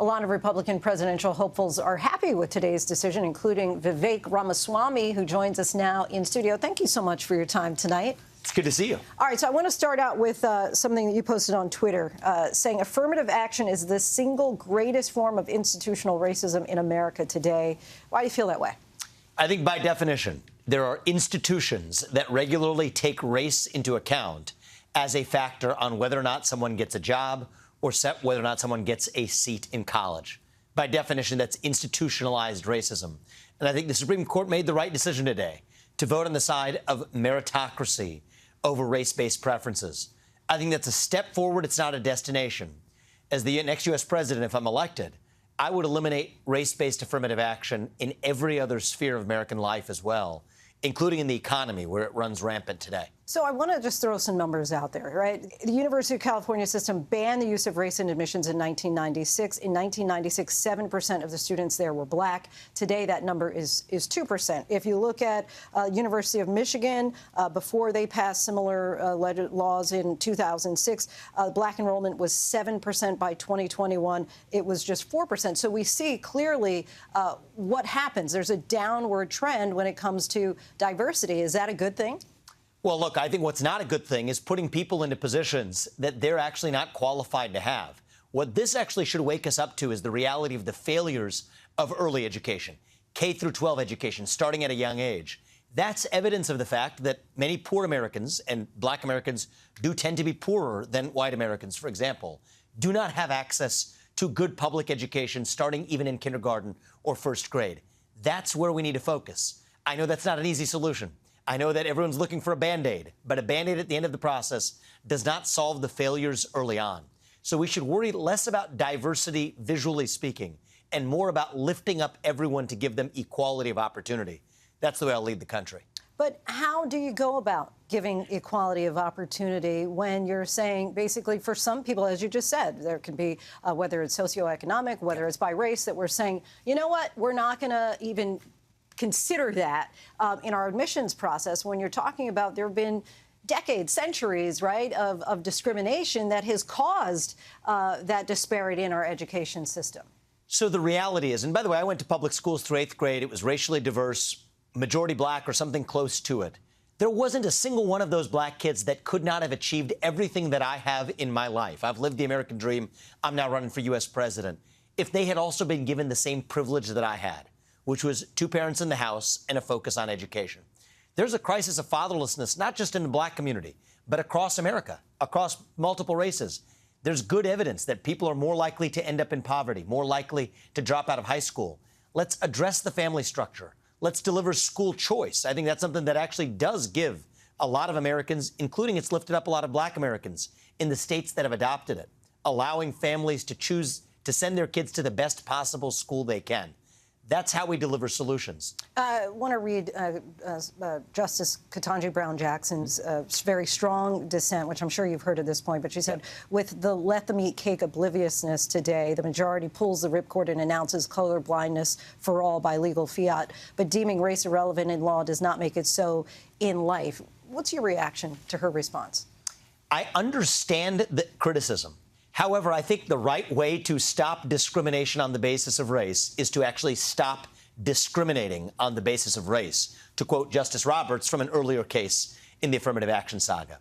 lot of Republican presidential hopefuls are happy with today's decision, including Vivek Ramaswamy, who joins us now in studio. Thank you so much for your time tonight. It's good to see you. All right, so I want to start out with something that you posted on Twitter, saying affirmative action is the single greatest form of institutional racism in America today. Why do you feel that way? I think by definition, there are institutions that regularly take race into account as a factor on whether or not someone gets a job or whether or not someone gets a seat in college. By definition, that's institutionalized racism. And I think the Supreme Court made the right decision today to vote on the side of meritocracy over race-based preferences. I think that's a step forward. It's not a destination. As the next U.S. president, if I'm elected, I would eliminate race-based affirmative action in every other sphere of American life as well, including in the economy, where it runs rampant today. So I want to just throw some numbers out there, right? The University of California system banned the use of race in admissions in 1996. In 1996, 7% of the students there were black. Today, that number is 2%. If you look at University of Michigan, before they passed similar laws in 2006, black enrollment was 7%. By 2021. It was just 4%. So we see clearly what happens. There's a downward trend when it comes to diversity. Is that a good thing? Well, look, I think what's not a good thing is putting people into positions that they're actually not qualified to have. What this actually should wake us up to is the reality of the failures of early education, K through 12 education, starting at a young age. That's evidence of the fact that many poor Americans, and black Americans do tend to be poorer than white Americans, for example, do not have access to good public education starting even in kindergarten or first grade. That's where we need to focus. I know that's not an easy solution. I know that everyone's looking for a Band-Aid, but a Band-Aid at the end of the process does not solve the failures early on. So we should worry less about diversity, visually speaking, and more about lifting up everyone to give them equality of opportunity. That's the way I'll lead the country. But how do you go about giving equality of opportunity when you're saying, basically, for some people, as you just said, there can be, whether it's socioeconomic, whether it's by race, that we're saying, you know what, we're not going to even consider that in our admissions process. When you're talking about, there have been decades, centuries, right, of discrimination that has caused that disparity in our education system. So the reality is, and by the way, I went to public schools through 8th grade. It was racially diverse, majority black or something close to it. There wasn't a single one of those black kids that could not have achieved everything that I have in my life. I've lived the American dream. I'm now running for U.S. president. If they had also been given the same privilege that I had, which was 2 parents in the house and a focus on education. There's a crisis of fatherlessness, not just in the black community, but across America, across multiple races. There's good evidence that people are more likely to end up in poverty, more likely to drop out of high school. Let's address the family structure. Let's deliver school choice. I think that's something that actually does give a lot of Americans, including it's lifted up a lot of black Americans in the states that have adopted it, allowing families to choose to send their kids to the best possible school they can. That's how we deliver solutions. I want to read Justice Ketanji Brown Jackson's very strong dissent, which I'm sure you've heard at this point. But she said, with the let them eat cake obliviousness today, the majority pulls the ripcord and announces color blindness for all by legal fiat. But deeming race irrelevant in law does not make it so in life. What's your reaction to her response? I understand the criticism. However, I think the right way to stop discrimination on the basis of race is to actually stop discriminating on the basis of race, to quote Justice Roberts from an earlier case in the affirmative action saga.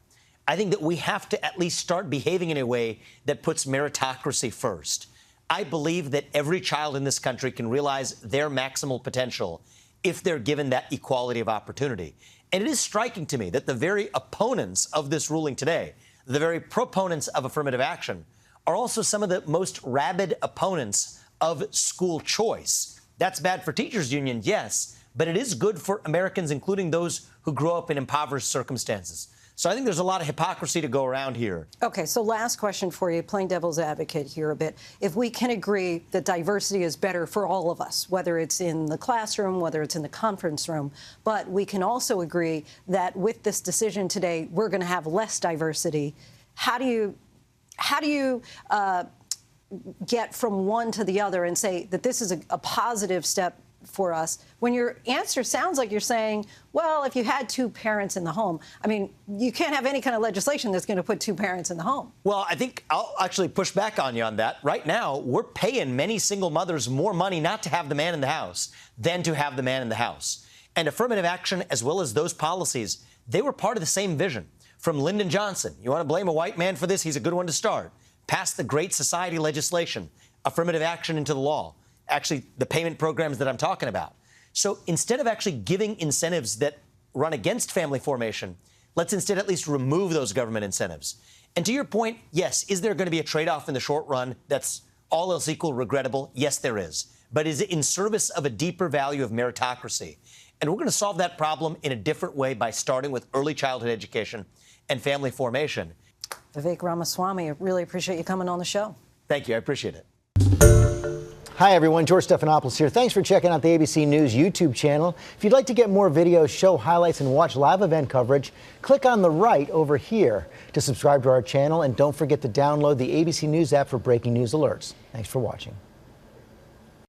I think that we have to at least start behaving in a way that puts meritocracy first. I believe that every child in this country can realize their maximal potential if they're given that equality of opportunity. And it is striking to me that the very opponents of this ruling today, the very proponents of affirmative action, are also some of the most rabid opponents of school choice. That's bad for teachers' unions, yes, but it is good for Americans, including those who grow up in impoverished circumstances. So I think there's a lot of hypocrisy to go around here. Okay, so last question for you, playing devil's advocate here a bit. If we can agree that diversity is better for all of us, whether it's in the classroom, whether it's in the conference room, but we can also agree that with this decision today, we're going to have less diversity, how do you get from one to the other and say that this is a positive step for us when your answer sounds like you're saying, well, if you had two parents in the home, I mean, you can't have any kind of legislation that's going to put two parents in the home. Well, I think I'll actually push back on you on that. Right now, we're paying many single mothers more money not to have the man in the house than to have the man in the house. And affirmative action, as well as those policies, they were part of the same vision. From Lyndon Johnson, you want to blame a white man for this? He's a good one to start. Passed the Great Society legislation, affirmative action into the law, actually the payment programs that I'm talking about. So instead of actually giving incentives that run against family formation, let's instead at least remove those government incentives. And to your point, yes, is there going to be a trade-off in the short run that's all else equal regrettable? Yes, there is. But is it in service of a deeper value of meritocracy? And we're going to solve that problem in a different way by starting with early childhood education and family formation. Vivek Ramaswamy, I really appreciate you coming on the show. Thank you. I appreciate it. Hi, everyone. George Stephanopoulos here. Thanks for checking out the ABC News YouTube channel. If you'd like to get more videos, show highlights, and watch live event coverage, click on the right over here to subscribe to our channel. And don't forget to download the ABC News app for breaking news alerts. Thanks for watching.